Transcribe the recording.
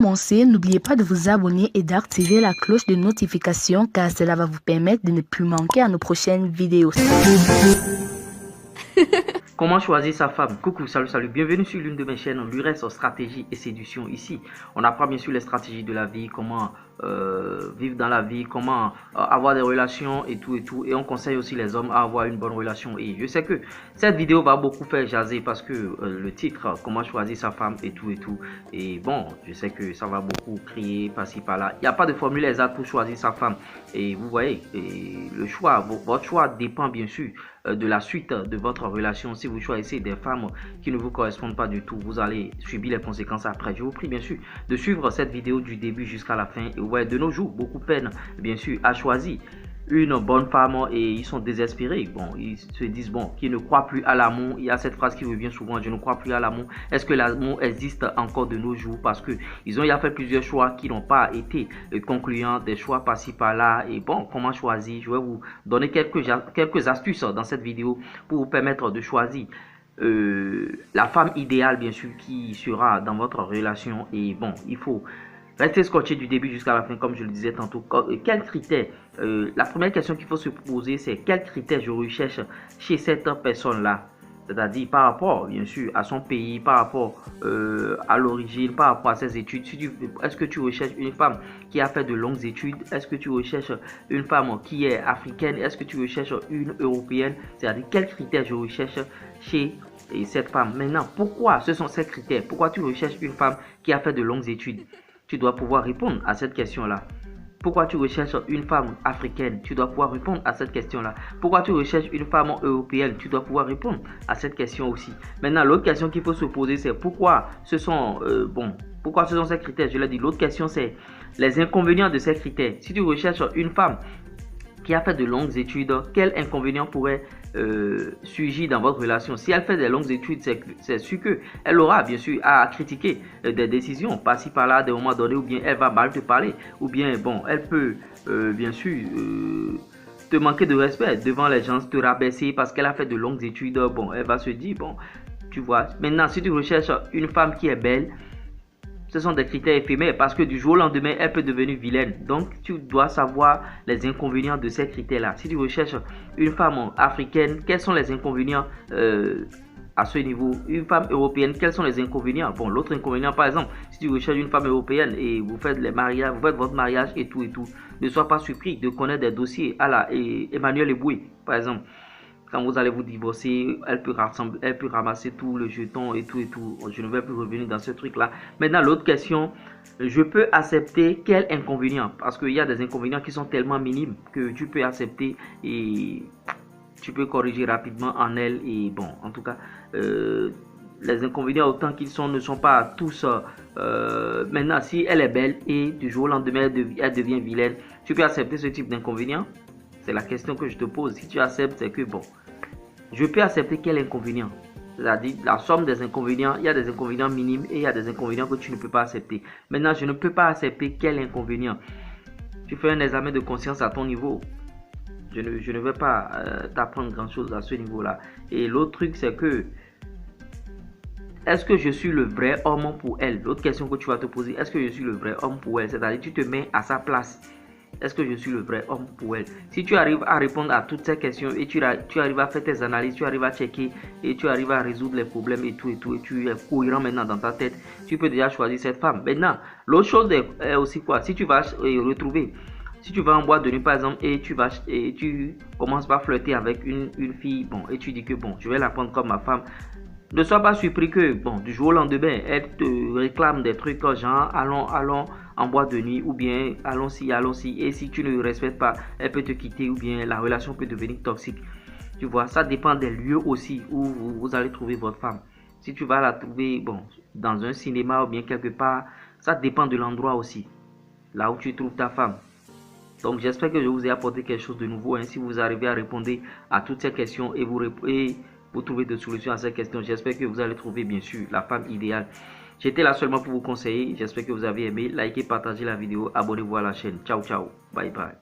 Commencer, n'oubliez pas de vous abonner et d'activer la cloche de notification car cela va vous permettre de ne plus manquer à nos prochaines vidéos. Comment choisir sa femme? Coucou, salut, bienvenue sur l'une de mes chaînes, Lurès Stratégie et Séduction. Ici, on apprend bien sûr les stratégies de la vie, comment vivre dans la vie, comment avoir des relations et tout. Et on conseille aussi les hommes à avoir une bonne relation. Et je sais que cette vidéo va beaucoup faire jaser parce que le titre, comment choisir sa femme et tout. Et bon, je sais que ça va beaucoup crier par-ci par-là. Il n'y a pas de formule exacte pour choisir sa femme. Et vous voyez, le choix, votre choix dépend bien sûr de la suite de votre relation. Si vous choisissez des femmes qui ne vous correspondent pas du tout, vous allez subir les conséquences après. Je vous prie bien sûr de suivre cette vidéo du début jusqu'à la fin. Et ouais, de nos jours, beaucoup peinent bien sûr à choisir une bonne femme et ils sont désespérés. Bon, ils se disent bon, qu'ils ne croient plus à l'amour. Il y a cette phrase qui revient souvent, je ne crois plus à l'amour. Est-ce que l'amour existe encore de nos jours? Parce que ils ont fait plusieurs choix qui n'ont pas été concluants, des choix par-ci par-là. Et bon, comment choisir? Je vais vous donner quelques astuces dans cette vidéo pour vous permettre de choisir la femme idéale bien sûr qui sera dans votre relation. Et bon, il faut restez scotché du début jusqu'à la fin, comme je le disais tantôt. Quels critères? La première question qu'il faut se poser, c'est quels critères je recherche chez cette personne-là? C'est-à-dire par rapport, bien sûr, à son pays, par rapport à l'origine, par rapport à ses études. Est-ce que tu recherches une femme qui a fait de longues études? Est-ce que tu recherches une femme qui est africaine? Est-ce que tu recherches une européenne? C'est-à-dire quels critères je recherche chez cette femme? Maintenant, pourquoi ce sont ces critères? Pourquoi tu recherches une femme qui a fait de longues études? Tu dois pouvoir répondre à cette question-là. Pourquoi tu recherches une femme africaine? Tu dois pouvoir répondre à cette question-là. Pourquoi tu recherches une femme européenne? Tu dois pouvoir répondre à cette question aussi. Maintenant, l'autre question qu'il faut se poser, c'est pourquoi ce sont ces critères? Je l'ai dit, l'autre question, c'est les inconvénients de ces critères. Si tu recherches une femme qui a fait de longues études, quel inconvénient pourrait surgir dans votre relation? Si elle fait des longues études, c'est sûr qu'elle aura bien sûr à critiquer des décisions par-ci par-là à des moments donnés, ou bien elle va mal te parler, ou bien bon, elle peut bien sûr te manquer de respect devant les gens, te rabaisser parce qu'elle a fait de longues études. Bon, elle va se dire, bon, tu vois. Maintenant, si tu recherches une femme qui est belle, ce sont des critères éphémères parce que du jour au lendemain, elle peut devenir vilaine. Donc, tu dois savoir les inconvénients de ces critères-là. Si tu recherches une femme africaine, quels sont les inconvénients à ce niveau? Une femme européenne, quels sont les inconvénients? Bon, l'autre inconvénient, par exemple, si tu recherches une femme européenne et vous faites les mariages, vous faites votre mariage et tout, ne sois pas surpris de connaître des dossiers à la Emmanuel Eboué, par exemple. Quand vous allez vous divorcer, elle peut ramasser tout le jeton et tout. Je ne vais plus revenir dans ce truc-là. Maintenant, l'autre question, je peux accepter quel inconvénient? Parce qu'il y a des inconvénients qui sont tellement minimes que tu peux accepter et tu peux corriger rapidement en elle. Et bon, en tout cas, les inconvénients autant qu'ils sont ne sont pas tous. Maintenant, si elle est belle et du jour au lendemain, elle devient vilaine, tu peux accepter ce type d'inconvénient? C'est la question que je te pose. Si tu acceptes, c'est que bon, je peux accepter quel inconvénient? C'est-à-dire la somme des inconvénients. Il y a des inconvénients minimes et il y a des inconvénients que tu ne peux pas accepter. Maintenant, je ne peux pas accepter quel inconvénient? Tu fais un examen de conscience à ton niveau. Je ne vais pas t'apprendre grand-chose à ce niveau-là. Et l'autre truc, c'est que est-ce que je suis le vrai homme pour elle? L'autre question que tu vas te poser, est-ce que je suis le vrai homme pour elle? C'est-à-dire tu te mets à sa place. Est-ce que je suis le vrai homme pour elle? Si tu arrives à répondre à toutes ces questions et tu arrives à faire tes analyses, tu arrives à checker et tu arrives à résoudre les problèmes et tout, et tu es cohérent maintenant dans ta tête, tu peux déjà choisir cette femme. Maintenant, l'autre chose est aussi quoi? Si tu vas retrouver, si tu vas en boîte de nuit par exemple et tu commences par flirter avec une fille, bon, et tu dis que bon, je vais la prendre comme ma femme. Ne sois pas surpris que, bon, du jour au lendemain, elle te réclame des trucs genre, allons en boîte de nuit, ou bien allons-y. Et si tu ne le respectes pas, elle peut te quitter, ou bien la relation peut devenir toxique. Tu vois, ça dépend des lieux aussi où vous allez trouver votre femme. Si tu vas la trouver, bon, dans un cinéma ou bien quelque part, ça dépend de l'endroit aussi, là où tu trouves ta femme. Donc, j'espère que je vous ai apporté quelque chose de nouveau. Hein. Si vous arrivez à répondre à toutes ces questions et vous trouvez des solutions à ces questions, j'espère que vous allez trouver bien sûr la femme idéale. J'étais là seulement pour vous conseiller. J'espère que vous avez aimé. Likez, partagez la vidéo, abonnez-vous à la chaîne. Ciao, ciao. Bye, bye.